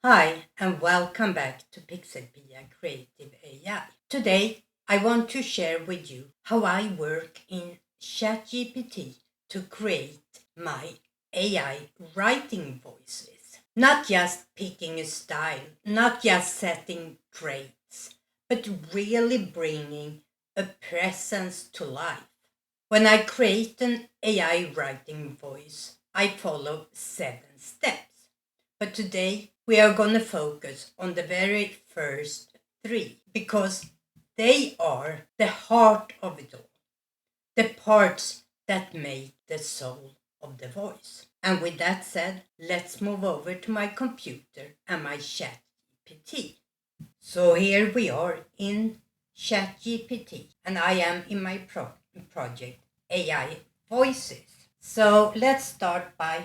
Hi, and welcome back to PixelPia Creative AI. Today, I want to share with you how I work in ChatGPT to create my AI writing voices. Not just picking a style, not just setting traits, but really bringing a presence to life. When I create an AI writing voice, I follow 7 steps. But today we are going to focus on the very first 3 because they are the heart of it all, the parts that make the soul of the voice. And with that said, let's move over to my computer and my ChatGPT. So here we are in ChatGPT, and I am in my project AI Voices. So let's start by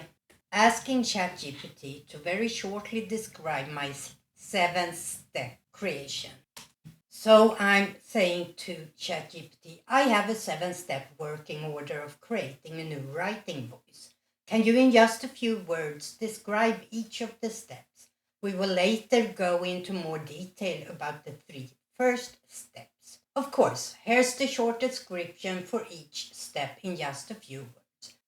asking ChatGPT to very shortly describe my 7-step creation. So I'm saying to ChatGPT, I have a 7-step working order of creating a new writing voice. Can you in just a few words describe each of the steps? We will later go into more detail about the 3 first steps. Of course, here's the short description for each step in just a few words.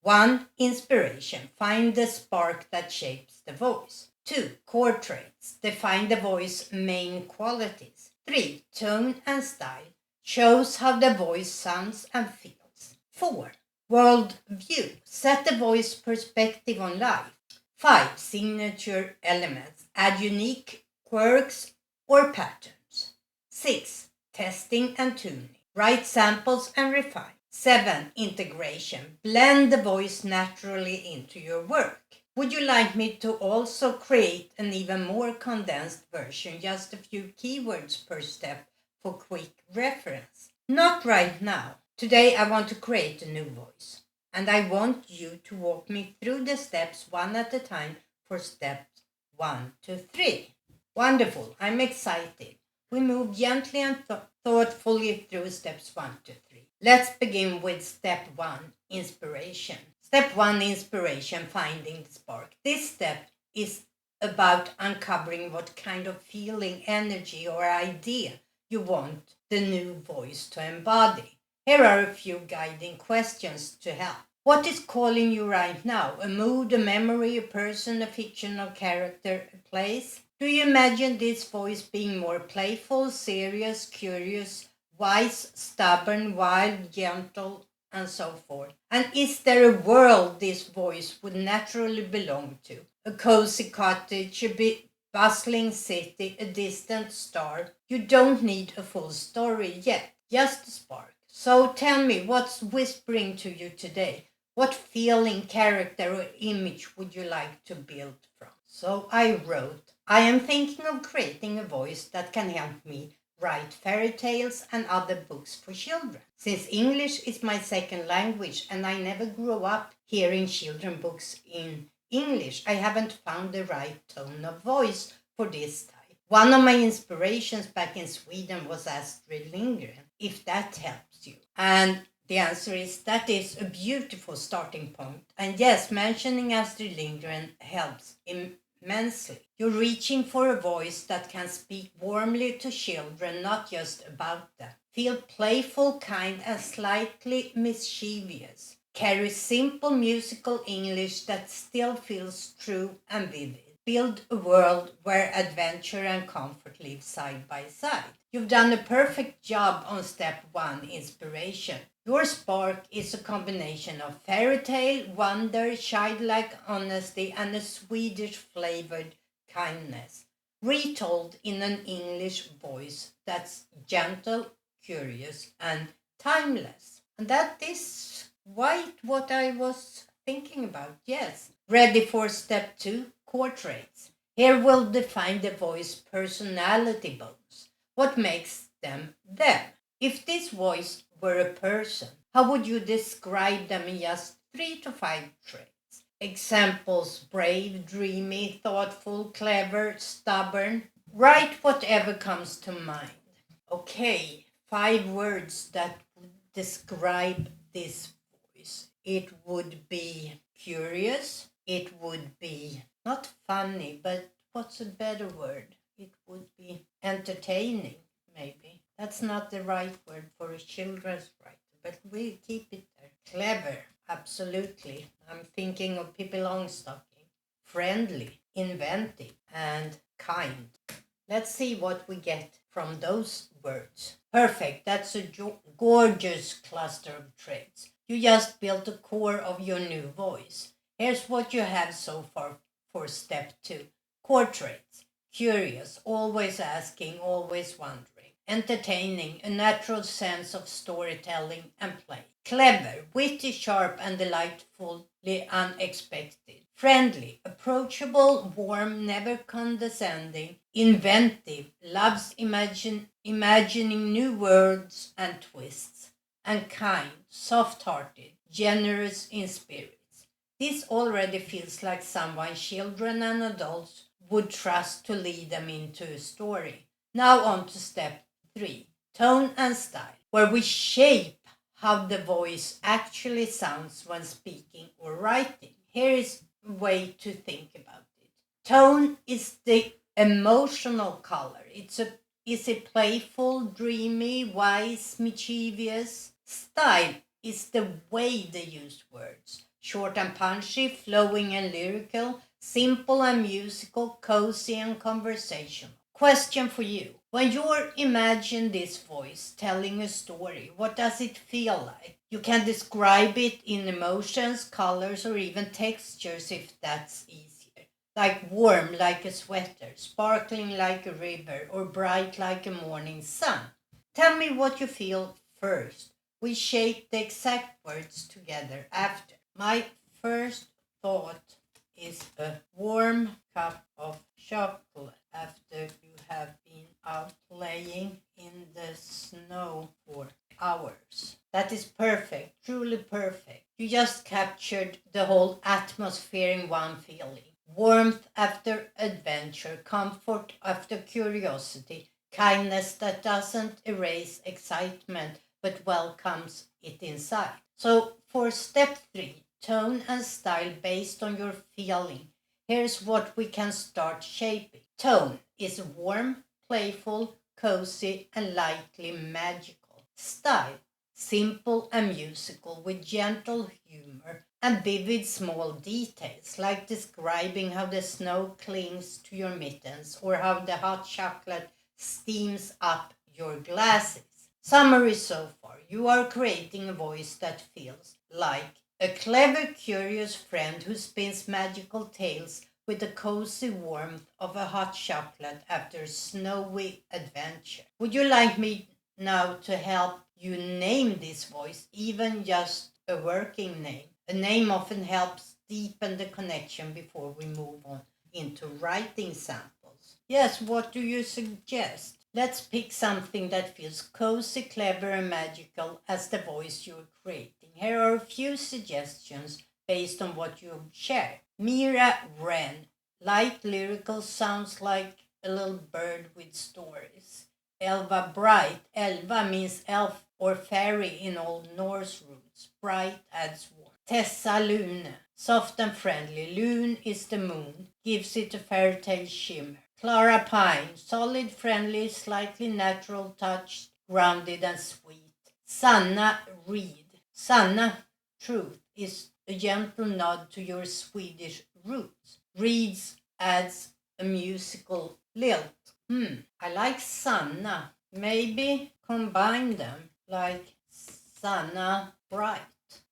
1. Inspiration. Find the spark that shapes the voice. 2. Core traits. Define the voice's main qualities. 3. Tone and style. Shows how the voice sounds and feels. 4. World view. Set the voice perspective on life. 5. Signature elements. Add unique quirks or patterns. 6. Testing and tuning. Write samples and refine. 7. Integration. Blend the voice naturally into your work. Would you like me to also create an even more condensed version, just a few keywords per step for quick reference? Not right now. Today I want to create a new voice, and I want you to walk me through the steps one at a time for steps 1 to 3. Wonderful, I'm excited. We move gently and thoughtfully through steps 1 to 3. Let's begin with step 1, inspiration. Step 1, inspiration, finding the spark. This step is about uncovering what kind of feeling, energy, or idea you want the new voice to embody. Here are a few guiding questions to help. What is calling you right now? A mood, a memory, a person, a fictional character, a place? Do you imagine this voice being more playful, serious, curious, wise, stubborn, wild, gentle, and so forth? And is there a world this voice would naturally belong to? A cozy cottage, a bustling city, a distant star? You don't need a full story yet, just a spark. So tell me, what's whispering to you today? What feeling, character, or image would you like to build from? So I wrote, I am thinking of creating a voice that can help me write fairy tales and other books for children. Since English is my second language and I never grew up hearing children books in English, I haven't found the right tone of voice for this type. One of my inspirations back in Sweden was Astrid Lindgren, if that helps you. And the answer is that is a beautiful starting point. And yes, mentioning Astrid Lindgren helps immensely. You're reaching for a voice that can speak warmly to children, not just about them. Feel playful, kind, and slightly mischievous. Carry simple musical English that still feels true and vivid. Build a world where adventure and comfort live side by side. You've done a perfect job on step 1, inspiration. Your spark is a combination of fairy tale, wonder, childlike honesty, and a Swedish flavored kindness, retold in an English voice that's gentle, curious, and timeless. And that is quite what I was thinking about, yes. Ready for step 2, core traits. Here we'll define the voice personality bones. What makes them them? If this voice were a person, how would you describe them in just 3 to 5 traits? Examples: brave, dreamy, thoughtful, clever, stubborn. Write whatever comes to mind. Okay, 5 words that would describe this voice. It would be curious. It would be not funny, but what's a better word? It would be entertaining, maybe. That's not the right word for a children's writer, but we'll keep it there. Clever, absolutely. I'm thinking of Pippi Longstocking. Friendly, inventive, and kind. Let's see what we get from those words. Perfect, that's a gorgeous cluster of traits. You just built the core of your new voice. Here's what you have so far for step 2. Core traits. Curious, always asking, always wondering. Entertaining, a natural sense of storytelling and play. Clever, witty, sharp, and delightfully unexpected. Friendly, approachable, warm, never condescending. Inventive, loves imagining new words and twists. And kind, soft-hearted, generous in spirits. This already feels like someone children and adults would trust to lead them into a story. Now on to step 3, tone and style, where we shape how the voice actually sounds when speaking or writing. Here is a way to think about it. Tone is the emotional color. Is it playful, dreamy, wise, mischievous? Style is the way they use words. Short and punchy, flowing and lyrical, simple and musical, cozy and conversational. Question for you. When you're imagine this voice telling a story, what does it feel like? You can describe it in emotions, colors, or even textures if that's easier. Like warm like a sweater, sparkling like a river, or bright like a morning sun. Tell me what you feel first. We shape the exact words together after. My first thought is a warm cup of chocolate after you have been out playing in the snow for hours. That is perfect, truly perfect. You just captured the whole atmosphere in one feeling. Warmth after adventure, comfort after curiosity, kindness that doesn't erase excitement but welcomes it inside. So for step 3, tone and style based on your feeling, here's what we can start shaping. Tone is warm, playful, cozy, and lightly magical. Style, simple and musical with gentle humor and vivid small details, like describing how the snow clings to your mittens or how the hot chocolate steams up your glasses. Summary so far, you are creating a voice that feels like a clever, curious friend who spins magical tales with the cozy warmth of a hot chocolate after a snowy adventure. Would you like me now to help you name this voice, even just a working name? A name often helps deepen the connection before we move on into writing samples. Yes, what do you suggest? Let's pick something that feels cozy, clever, and magical as the voice you're creating. Here are a few suggestions based on what you've shared. Mira Wren, light lyrical, sounds like a little bird with stories. Elva Bright, Elva means elf or fairy in Old Norse roots. Bright adds warmth. Tessa Lune, soft and friendly. Lune is the moon, gives it a fairy tale shimmer. Clara Pine, solid, friendly, slightly natural touch, grounded and sweet. Sanna Reed, Sanna, truth, is a gentle nod to your Swedish roots. Reeds adds a musical lilt. I like Sanna. Maybe combine them like Sanna Bright.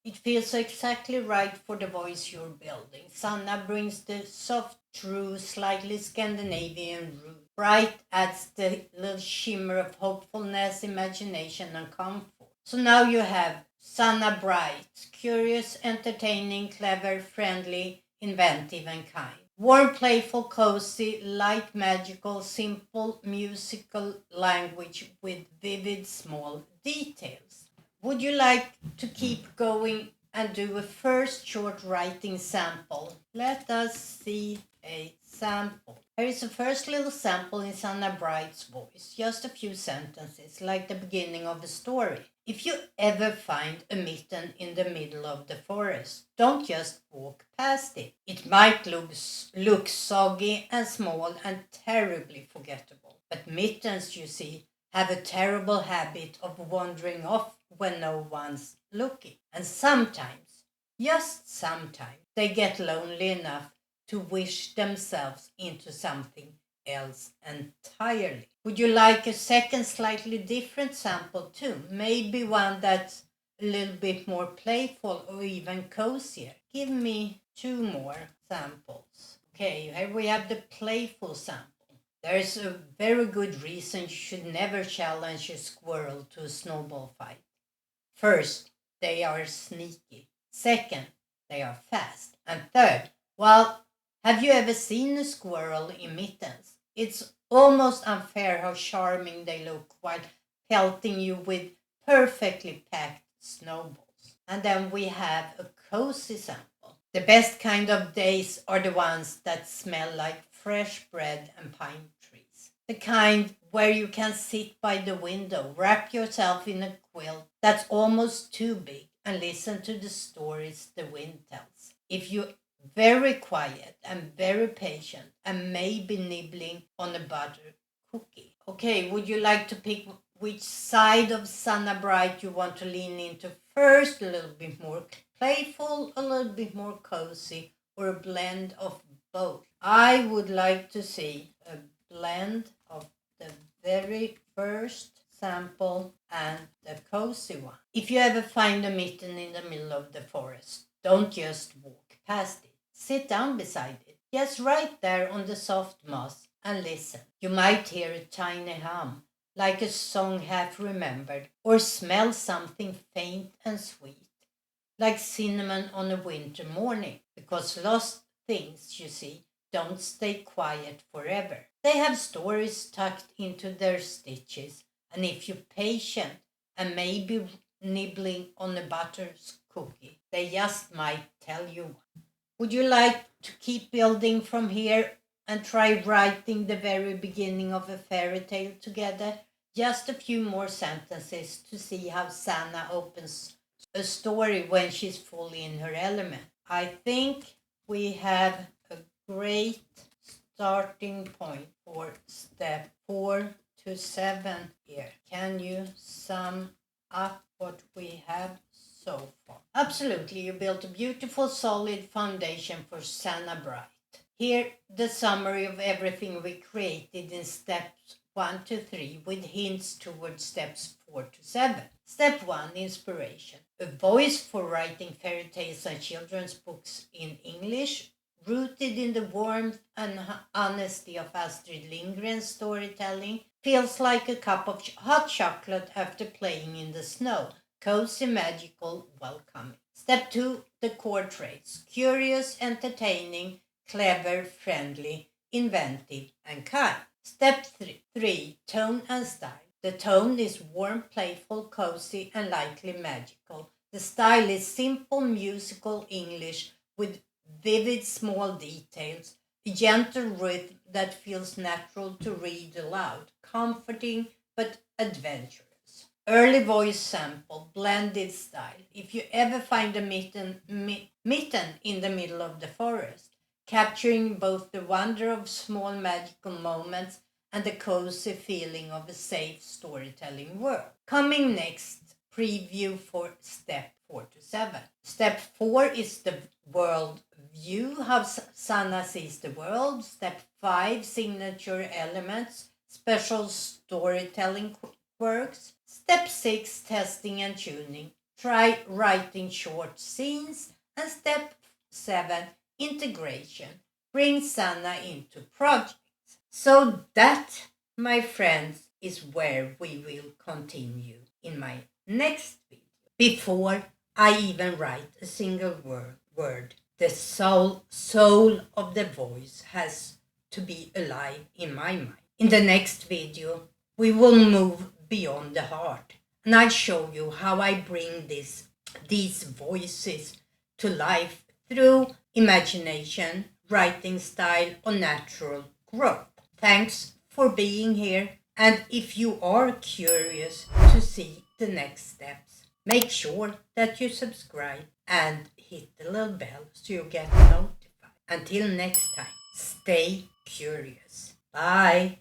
It feels exactly right for the voice you're building. Sanna brings the soft, true, slightly Scandinavian root. Bright adds the little shimmer of hopefulness, imagination, and comfort. So now you have Sanna Bright, curious, entertaining, clever, friendly, inventive, and kind. Warm, playful, cozy, light, magical, simple, musical language with vivid, small details. Would you like to keep going and do a first short writing sample? Let us see a sample. Here is the first little sample in Sanna Bright's voice, just a few sentences, like the beginning of a story. If you ever find a mitten in the middle of the forest, don't just walk past it. It might look soggy and small and terribly forgettable. But mittens, you see, have a terrible habit of wandering off when no one's looking. And sometimes, just sometimes, they get lonely enough to wish themselves into something else entirely. Would you like a second slightly different sample too? Maybe one that's a little bit more playful or even cozier? Give me two more samples. Okay, here we have the playful sample. There's a very good reason you should never challenge a squirrel to a snowball fight. First, they are sneaky. Second, they are fast. And third, well, have you ever seen a squirrel in mittens? It's almost unfair how charming they look while pelting you with perfectly packed snowballs. And then we have a cozy sample. The best kind of days are the ones that smell like fresh bread and pine trees. The kind where you can sit by the window, wrap yourself in a quilt that's almost too big, and listen to the stories the wind tells. If you're very quiet and very patient and maybe nibbling on a butter cookie. Okay, would you like to pick which side of Sanna Bright you want to lean into first? A little bit more playful, a little bit more cozy, or a blend of both? I would like to see a blend of the very first sample and the cozy one. If you ever find a mitten in the middle of the forest, don't just walk past it. Sit down beside it, just right there on the soft moss, and listen. You might hear a tiny hum, like a song half remembered, or smell something faint and sweet, like cinnamon on a winter morning, because lost things, you see, don't stay quiet forever. They have stories tucked into their stitches, and if you're patient and maybe nibbling on a butter cookie, they just might tell you one. Would you like to keep building from here and try writing the very beginning of a fairy tale together? Just a few more sentences to see how Sanna opens a story when she's fully in her element. I think we have a great starting point for step 4 to 7 here. Can you sum up what we have so far? Absolutely, you built a beautiful, solid foundation for Sanna Bright. Here, the summary of everything we created in steps 1 to 3 with hints towards steps 4 to 7. Step 1, inspiration. A voice for writing fairy tales and children's books in English, rooted in the warmth and honesty of Astrid Lindgren's storytelling, feels like a cup of hot chocolate after playing in the snow. Cozy, magical, welcoming. Step 2, the core traits. Curious, entertaining, clever, friendly, inventive, and kind. Step 3, tone and style. The tone is warm, playful, cozy, and lightly magical. The style is simple, musical English with vivid small details, a gentle rhythm that feels natural to read aloud, comforting but adventurous. Early voice sample, blended style. If you ever find a mitten in the middle of the forest, capturing both the wonder of small magical moments and the cozy feeling of a safe storytelling world. Coming next, preview for step 4 to 7. Step 4 is the world view, how Sanna sees the world. Step 5, signature elements, special storytelling quirks. Step 6, testing and tuning. Try writing short scenes. And step 7, integration. Bring Sanna into projects. So that, my friends, is where we will continue in my next video. Before I even write a single word, the soul of the voice has to be alive in my mind. In the next video, we will move beyond the heart, and I'll show you how I bring these voices to life through imagination, writing style or natural growth. Thanks for being here, and if you are curious to see the next steps, make sure that you subscribe and hit the little bell so you get notified. Until next time, stay curious. Bye!